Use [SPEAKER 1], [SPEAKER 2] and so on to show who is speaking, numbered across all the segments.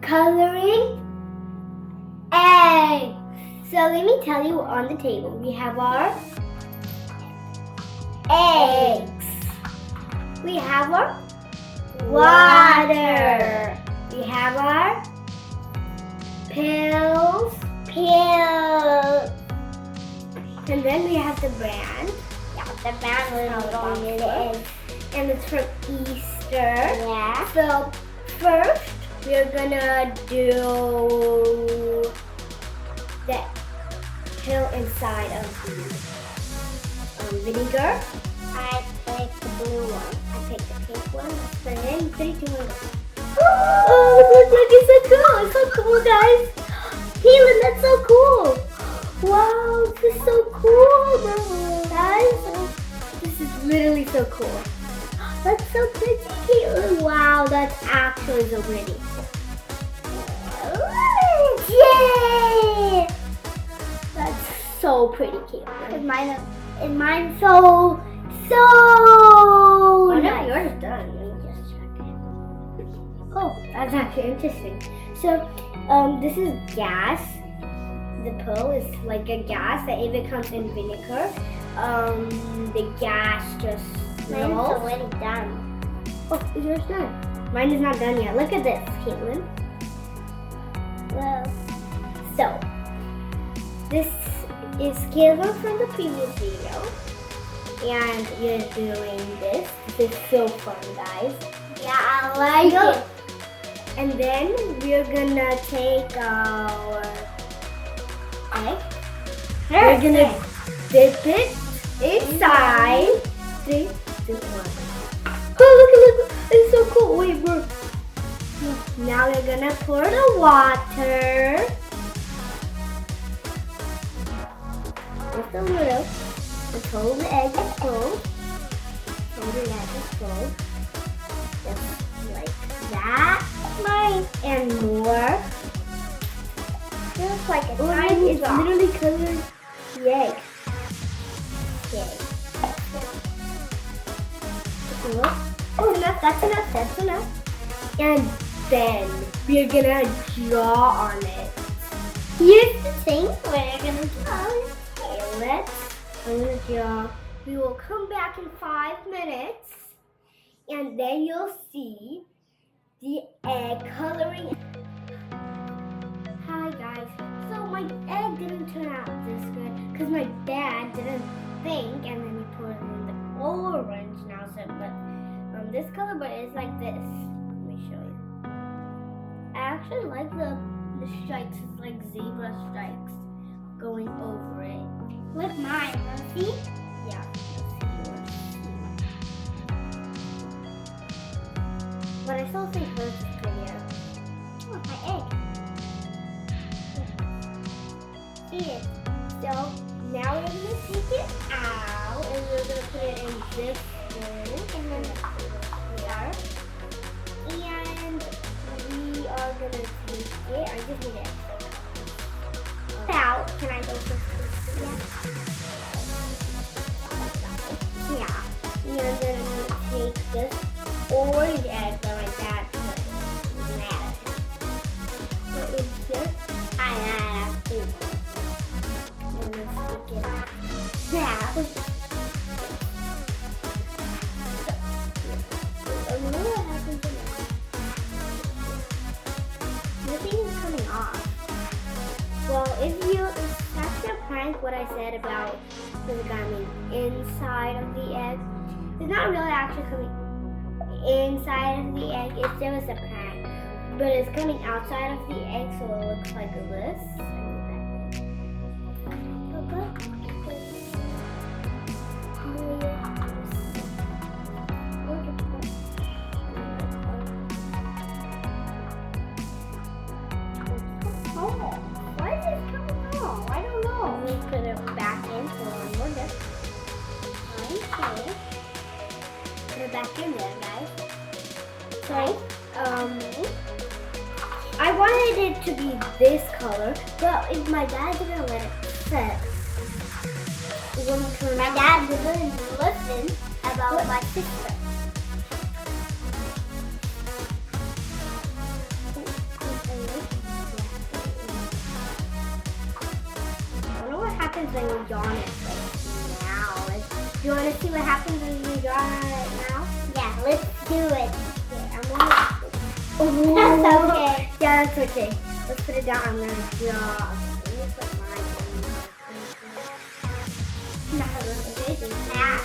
[SPEAKER 1] coloring egg. So let me tell you, on the table we have our eggs. We have our water. We have our pills. And then we have the brand.
[SPEAKER 2] Yeah, the brand is going in the egg.
[SPEAKER 1] And it's from Easter.
[SPEAKER 2] Yeah.
[SPEAKER 1] So first we're gonna do the pill inside of the vinegar.
[SPEAKER 2] I picked the blue one.
[SPEAKER 1] I picked the pink one. Let's put it in. 3, 2, 1. Oh, look, it's so cool. It's so cool, guys. Caitlin, that's so cool. Wow, this is so cool, guys. This is literally so cool. That's so pretty, Caitlin. Wow, that's actually so pretty. Yay! That's so pretty, Caitlin.
[SPEAKER 2] Is mine so
[SPEAKER 1] Oh,
[SPEAKER 2] nice.
[SPEAKER 1] no, yours is done. Let me just check it. Oh, that's actually interesting. So, this is gas. The pill is like a gas that if it comes in vinegar, the gas just
[SPEAKER 2] Mine's
[SPEAKER 1] melts.
[SPEAKER 2] already done.
[SPEAKER 1] Oh, is yours done? Mine is not done yet. Look at this, Caitlin.
[SPEAKER 2] Well,
[SPEAKER 1] So, this is Caitlin from the previous video. And you're doing this. This is so fun, guys.
[SPEAKER 2] yeah, I like it.
[SPEAKER 1] And then we're gonna take our egg. We're gonna dip it inside. 3, 2, 1. Oh, look! It's so cool. Wait, bro. Now we're gonna pour the water. Just a little. Until the egg is full. Until the egg is full. Just like that.
[SPEAKER 2] Mine
[SPEAKER 1] And more.
[SPEAKER 2] feels like a
[SPEAKER 1] Oh,
[SPEAKER 2] tiny
[SPEAKER 1] it's
[SPEAKER 2] drop.
[SPEAKER 1] literally colored the egg. Okay. Oh, enough. That's enough. That's enough. And then we're gonna draw on it.
[SPEAKER 2] Here's the thing we're gonna do.
[SPEAKER 1] Okay, I'm gonna draw. We will come back in 5 minutes, and then you'll see the egg coloring. Hi guys. So my egg didn't turn out this good because my dad didn't think, and then he put it in the orange now. So, but this color, but it's like this. Let me show you. I actually like the stripes. It's like zebra stripes going over it.
[SPEAKER 2] With mine, see?
[SPEAKER 1] Yeah. But I still think hers is prettier.
[SPEAKER 2] Oh, my egg.
[SPEAKER 1] See it. So now we're gonna take it out and we're gonna put it in this bowl and then here. And we are gonna take it. I just need it out. Can I go first? Yeah. And then I'm gonna take this orange egg that my dad put in. Mad. What is this?
[SPEAKER 2] I have to.
[SPEAKER 1] And let's take it out. Yeah. I don't know what happened to this. Nothing is coming off. Well, if that's a prank, what I said about the coming inside of the egg, it's not really actually coming inside of the egg. It's just a prank, but it's coming outside of the egg, so it looks like this. Why is it coming off? I don't know.
[SPEAKER 2] Let me put it back in for one more dip. Okay.
[SPEAKER 1] Put it back in there, guys.
[SPEAKER 2] Sorry.
[SPEAKER 1] I wanted it to be this color, but if my dad didn't let it set, it wouldn't turn
[SPEAKER 2] My
[SPEAKER 1] out.
[SPEAKER 2] dad didn't listen about my sister.
[SPEAKER 1] when you yawn it like now. Like, do you want to see what happens when you yawn it now?
[SPEAKER 2] Yeah, let's do it.
[SPEAKER 1] Here, I'm gonna. Oh,
[SPEAKER 2] That's okay.
[SPEAKER 1] Yeah, that's okay. Let's put it down. I'm gonna yawn. Let me put mine in. Nah, okay,
[SPEAKER 2] Ah.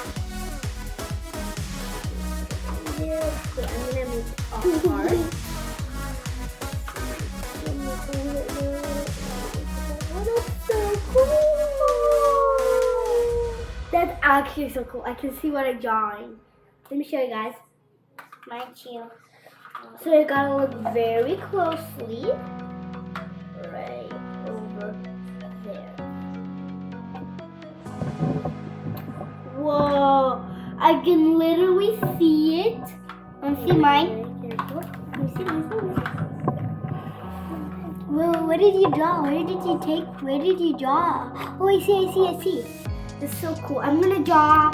[SPEAKER 1] Okay, I'm gonna make it all hard. Oh, that's so cool! That's actually so cool. I can see what I'm drawing. Let me show you guys.
[SPEAKER 2] Mine too.
[SPEAKER 1] So you gotta look very closely. Right over there. Whoa! I can literally see it.
[SPEAKER 2] Want to see mine?
[SPEAKER 1] Let me see. Well, what did you draw? Where did you take? Where did you draw? Oh, I see. This is so cool. I'm gonna draw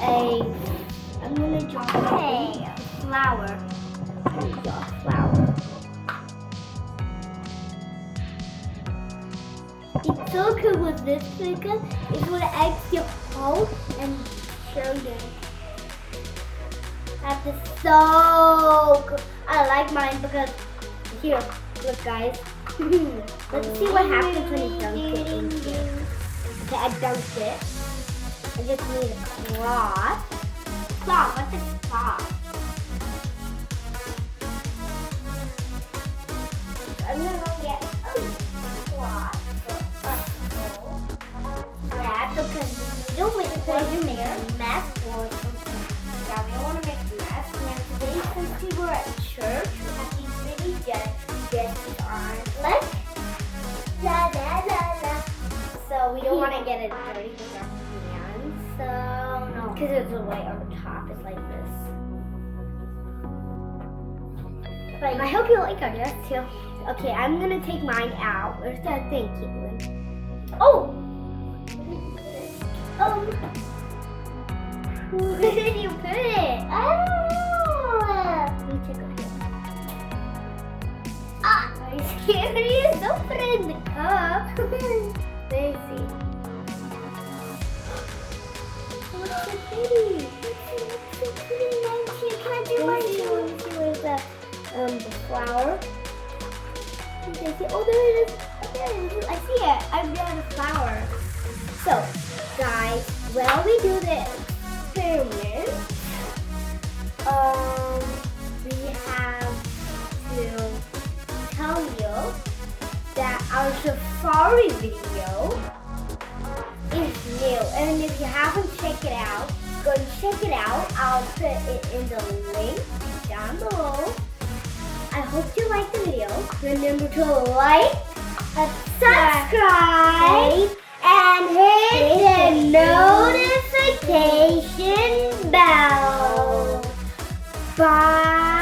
[SPEAKER 1] a flower. I'm gonna draw a flower. It's so cool with this because it's what eggs you hold and show you. That is so cool. I like mine because here, look guys. Let's see what happens when you dunk it in here. Okay, I dunked it. I just need a cloth.
[SPEAKER 2] Cloth. What's a cloth?
[SPEAKER 1] I'm gonna go get a cloth.
[SPEAKER 2] Yeah, because you don't make it you make a mess or something.
[SPEAKER 1] Yeah, we don't want to make a mess. And today, since we were at church, we have these really dresses on.
[SPEAKER 2] Let's la la la la.
[SPEAKER 1] So we don't want to get it dirty with our hands. So no, because it's white on the top. It's like this.
[SPEAKER 2] Like,
[SPEAKER 1] I hope you like our dress too. Okay, I'm gonna take mine out. Where's that thing, Caitlin? Oh! Where did you put it?
[SPEAKER 2] oh.
[SPEAKER 1] Let me check up here. Ah! Are you serious? Don't put it in the cup. Let me see. Oh, it's so pretty. It's so pretty. Mine too. Can I do mine too? Let me see where's the flower. Oh, there it is. There it is. I see it. I've got a flower. So, guys, while we do the experiment, we have to tell you that our safari video is new. And if you haven't checked it out, go and check it out. I'll put it in the link down below. I hope you liked the video. Remember to like, subscribe, and hit the notification bell. Bye.